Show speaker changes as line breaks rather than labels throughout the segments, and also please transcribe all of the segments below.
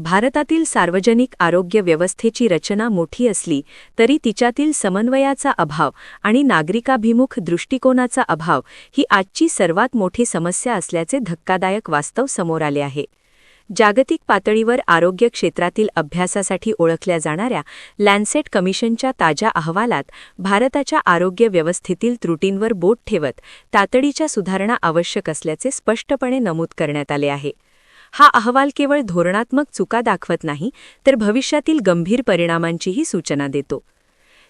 भारतातील सार्वजनिक आरोग्य व्यवस्थेची रचना मोठी असली तरी तिच्यातील समन्वयाचा अभाव आणि नागरिकाभिमुख दृष्टिकोनाचा अभाव ही आजची सर्वात मोठी समस्या असल्याचे धक्कादायक वास्तव समोर आले आहे. जागतिक पातळीवर आरोग्य क्षेत्रातील अभ्यासासाठी ओळखल्या जाणाऱ्या लॅन्सेट कमिशनच्या ताज्या अहवालात भारताच्या आरोग्य व्यवस्थेतील त्रुटींवर बोट ठेवत तातडीच्या सुधारणा आवश्यक असल्याचे स्पष्टपणे नमूद करण्यात आले आहे. हा अहवाल केवळ धोरणात्मक चुका दाखवत नाही तर भविष्यातील गंभीर परिणामांचीही सूचना देतो.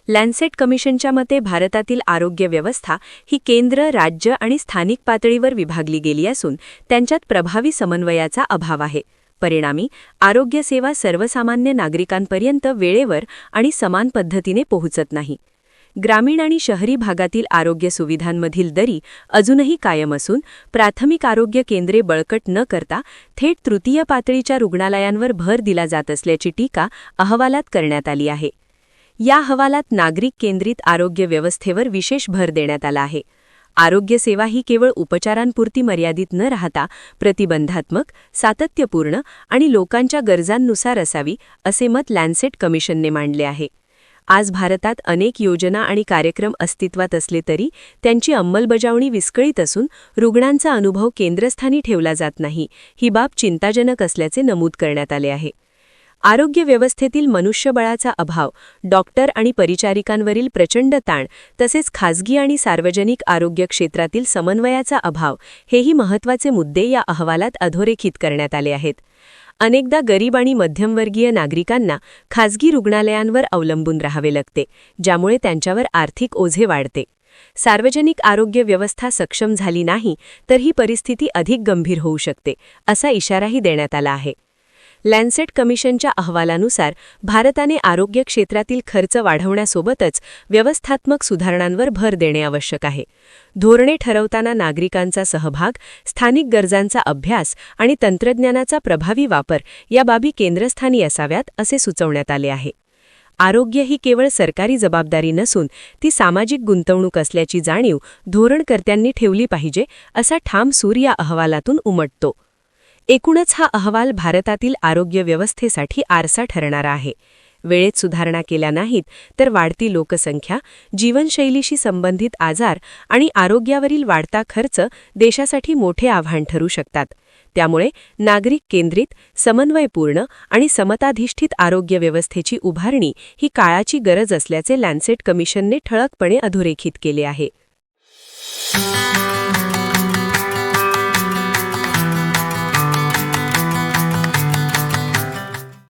लॅन्सेट कमिशनच्या मते भारतातील आरोग्य व्यवस्था ही केंद्र, राज्य आणि स्थानिक पातळीवर विभागली गेली असून त्यांच्यात प्रभावी समन्वयाचा अभाव आहे. परिणामी आरोग्य सेवा सर्वसामान्य नागरिकांपर्यंत वेळेवर आणि समान पद्धतीने पोहोचत नाही. ग्रामीण आणि शहरी भागातील आरोग्य सुविधांमधील दरी अजूनही कायम असून प्राथमिक आरोग्य केंद्रे बळकट न करता थेट तृतीय पातळीच्या रुग्णालयांवर भर दिला जात असल्याची टीका अहवालात करण्यात आली आहे. या अहवालात नागरिक केंद्रित आरोग्य व्यवस्थेवर विशेष भर देण्यात आला आहे. आरोग्य सेवा ही केवळ उपचारांपुरती मर्यादित न राहता प्रतिबंधात्मक, सातत्यपूर्ण आणि लोकांच्या गरजांनुसार असावी, असे मत लॅन्सेट कमिशनने मांडले आहे. आज भारतात अनेक योजना आणि कार्यक्रम अस्तित्वात असले तरी त्यांची अंमलबजावणी विस्कळीत असून रुग्णांचा अनुभव केंद्रस्थानी ठेवला जात नाही, ही बाब चिंताजनक असल्याचे नमूद करण्यात आले आहे. आरोग्य व्यवस्थेतील मनुष्यबळाचा अभाव, डॉक्टर आणि परिचारिकांवरील प्रचंड ताण तसेच खासगी आणि सार्वजनिक आरोग्य क्षेत्रातील समन्वयाचा अभाव हेही महत्त्वाचे मुद्दे या अहवालात अधोरेखित करण्यात आले आहेत. अनेकदा गरीब आणि मध्यमवर्गीय नागरिकांना खासगी रुग्णालयांवर अवलंबून राहावे लागते, ज्यामुळे त्यांच्यावर आर्थिक ओझे वाढते. सार्वजनिक आरोग्य व्यवस्था सक्षम झाली नाही तर ही परिस्थिती अधिक गंभीर होऊ शकते, असा इशाराही देण्यात आला आहे. लॅन्सेट कमिशनच्या अहवालानुसार भारताने आरोग्य क्षेत्रातील खर्च वाढवण्यासोबतच व्यवस्थात्मक सुधारणांवर भर देणे आवश्यक आहे. धोरणे ठरवताना नागरिकांचा सहभाग, स्थानिक गरजांचा अभ्यास आणि तंत्रज्ञानाचा प्रभावी वापर या बाबी केंद्रस्थानी असाव्यात, असे सुचवण्यात आले आहे. आरोग्य ही केवळ सरकारी जबाबदारी नसून ती सामाजिक गुंतवणूक असल्याची जाणीव धोरणकर्त्यांनी ठेवली पाहिजे, असा ठाम सूर या अहवालातून उमटतो. एकूणच हा अहवाल भारतातील आरोग्य व्यवस्थेसाठी आरसा ठरणारा आहे. वेळेत सुधारणा केल्या नाहीत तर वाढती लोकसंख्या, जीवनशैलीशी संबंधित आजार आणि आरोग्यावरील वाढता खर्च देशासाठी मोठे आव्हान ठरू शकतात. त्यामुळे नागरिक केंद्रित, समन्वयपूर्ण आणि समताधिष्ठित आरोग्य व्यवस्थेची उभारणी ही काळाची गरज असल्याचे लॅन्सेट कमिशनने ठळकपणे अधोरेखित केले आहे.